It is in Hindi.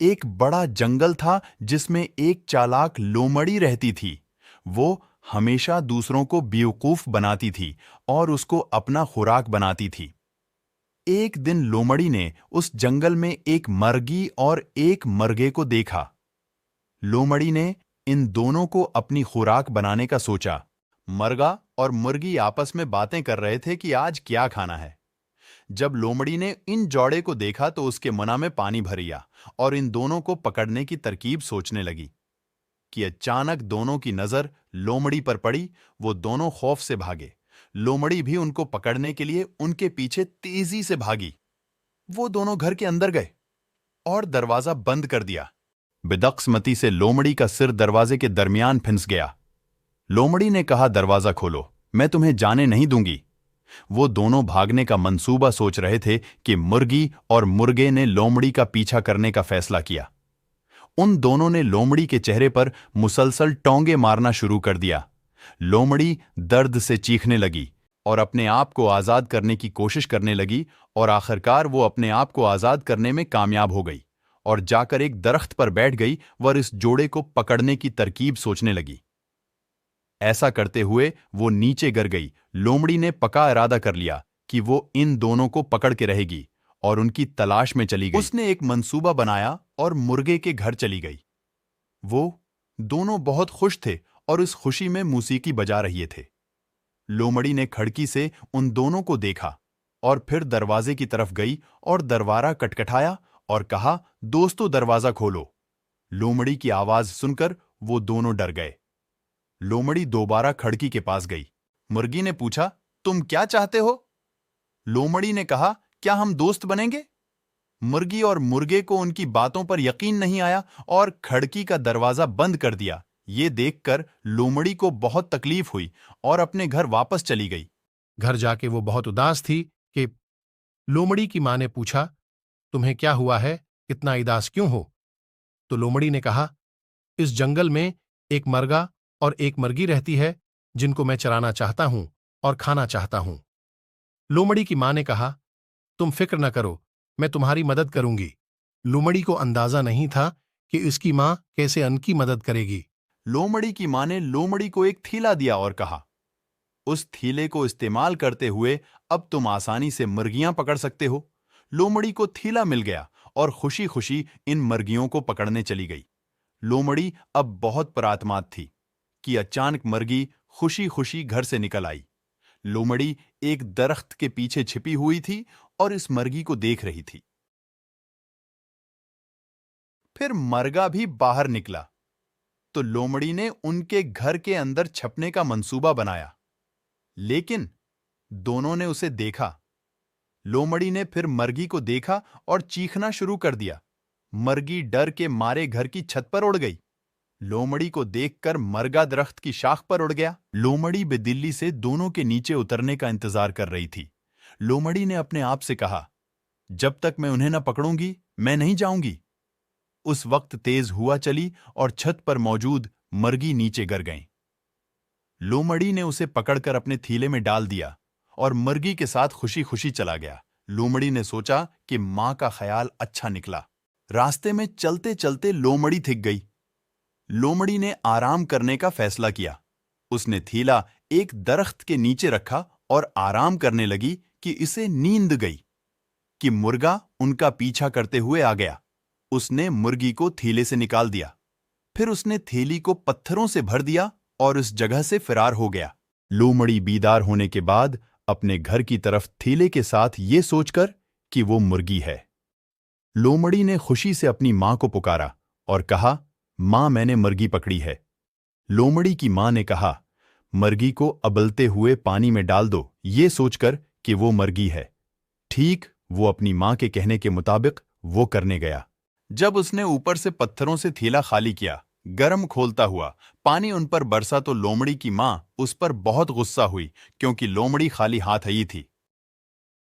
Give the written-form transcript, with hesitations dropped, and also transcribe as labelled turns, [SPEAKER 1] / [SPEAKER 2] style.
[SPEAKER 1] एक बड़ा जंगल था जिसमें एक चालाक लोमड़ी रहती थी। वो हमेशा दूसरों को बेवकूफ बनाती थी और उसको अपना खुराक बनाती थी। एक दिन लोमड़ी ने उस जंगल में एक मर्गी और एक मर्गे को देखा। लोमड़ी ने इन दोनों को अपनी खुराक बनाने का सोचा। मर्गा और मुर्गी आपस में बातें कर रहे थे कि आज क्या खाना है। जब लोमड़ी ने इन जोड़े को देखा तो उसके मुंह में पानी भर गया और इन दोनों को पकड़ने की तरकीब सोचने लगी कि अचानक दोनों की नजर लोमड़ी पर पड़ी। वो दोनों खौफ से भागे। लोमड़ी भी उनको पकड़ने के लिए उनके पीछे तेजी से भागी। वो दोनों घर के अंदर गए और दरवाजा बंद कर दिया। बदकिस्मती से लोमड़ी का सिर दरवाजे के दरमियान फिंस गया। लोमड़ी ने कहा, दरवाजा खोलो, मैं तुम्हें जाने नहीं दूंगी। वो दोनों भागने का मंसूबा सोच रहे थे कि मुर्गी और मुर्गे ने लोमड़ी का पीछा करने का फैसला किया। उन दोनों ने लोमड़ी के चेहरे पर मुसलसल टोंगे मारना शुरू कर दिया। लोमड़ी दर्द से चीखने लगी और अपने आप को आजाद करने की कोशिश करने लगी और आखिरकार वो अपने आप को आजाद करने में कामयाब हो गई और जाकर एक दरख्त पर बैठ गई और इस जोड़े को पकड़ने की तरकीब सोचने लगी। ऐसा करते हुए वो नीचे गिर गई। लोमड़ी ने पक्का इरादा कर लिया कि वो इन दोनों को पकड़ के रहेगी और उनकी तलाश में चली गई। उसने एक मंसूबा बनाया और मुर्गे के घर चली गई। वो दोनों बहुत खुश थे और इस खुशी में मौसीकी बजा रहे थे। लोमड़ी ने खिड़की से उन दोनों को देखा और फिर दरवाजे की तरफ गई और दरवाजा खटखटाया और कहा, दोस्तों दरवाजा खोलो। लोमड़ी की आवाज सुनकर वो दोनों डर गए। लोमड़ी दोबारा खिड़की के पास गई। मुर्गी ने पूछा, तुम क्या चाहते हो? लोमड़ी ने कहा, क्या हम दोस्त बनेंगे? मुर्गी और मुर्गे को उनकी बातों पर यकीन नहीं आया और खिड़की का दरवाजा बंद कर दिया। ये देखकर लोमड़ी को बहुत तकलीफ हुई और अपने घर वापस चली गई।
[SPEAKER 2] घर जाके वो बहुत उदास थी कि लोमड़ी की मां ने पूछा, तुम्हें क्या हुआ है, इतना उदास क्यों हो? तो लोमड़ी ने कहा, इस जंगल में एक मर्गा और एक मर्गी रहती है जिनको मैं चराना चाहता हूं और खाना चाहता हूं। लोमड़ी की मां ने कहा, तुम फिक्र न करो, मैं तुम्हारी मदद करूंगी। लोमड़ी को अंदाजा नहीं था कि इसकी मां कैसे अन्न की मदद करेगी।
[SPEAKER 1] लोमड़ी की मां ने लोमड़ी को एक थैला दिया और कहा, उस थैले को इस्तेमाल करते हुए अब तुम आसानी से मुर्गियां पकड़ सकते हो। लोमड़ी को थैला मिल गया और खुशी खुशी इन मुर्गियों को पकड़ने चली गई। लोमड़ी अब बहुत परात्मात थी कि अचानक मुर्गी खुशी खुशी घर से निकल आई। लोमड़ी एक दरख्त के पीछे छिपी हुई थी और इस मुर्गी को देख रही थी। फिर मर्गा भी बाहर निकला तो लोमड़ी ने उनके घर के अंदर छपने का मंसूबा बनाया, लेकिन दोनों ने उसे देखा। लोमड़ी ने फिर मर्गी को देखा और चीखना शुरू कर दिया। मर्गी डर के मारे घर की छत पर उड़ गई। लोमड़ी को देखकर मर्गा दरख्त की शाख पर उड़ गया। लोमड़ी बेदिल्ली से दोनों के नीचे उतरने का इंतजार कर रही थी। लोमड़ी ने अपने आप से कहा, जब तक मैं उन्हें न पकड़ूंगी मैं नहीं जाऊंगी। उस वक्त तेज हुआ चली और छत पर मौजूद मर्गी नीचे गिर गईं। लोमड़ी ने उसे पकड़कर अपने थैले में डाल दिया और मर्गी के साथ खुशी खुशी चला गया। लोमड़ी ने सोचा कि मां का ख्याल अच्छा निकला। रास्ते में चलते चलते लोमड़ी थक गई। लोमड़ी ने आराम करने का फैसला किया। उसने थैला एक दरख्त के नीचे रखा और आराम करने लगी कि इसे नींद गई कि मुर्गा उनका पीछा करते हुए आ गया। उसने मुर्गी को थैले से निकाल दिया। फिर उसने थैली को पत्थरों से भर दिया और उस जगह से फरार हो गया। लोमड़ी बीदार होने के बाद अपने घर की तरफ थैले के साथ ये सोचकर कि वो मुर्गी है। लोमड़ी ने खुशी से अपनी मां को पुकारा और कहा, मां, मैंने मुर्गी पकड़ी है। लोमड़ी की मां ने कहा, मुर्गी को उबलते हुए पानी में डाल दो, ये सोचकर कि वो मुर्गी है। ठीक वो अपनी मां के कहने के मुताबिक वो करने गया। जब उसने ऊपर से पत्थरों से थैला खाली किया, गर्म खोलता हुआ पानी उन पर बरसा तो लोमड़ी की मां उस पर बहुत गुस्सा हुई क्योंकि लोमड़ी खाली हाथ आई थी।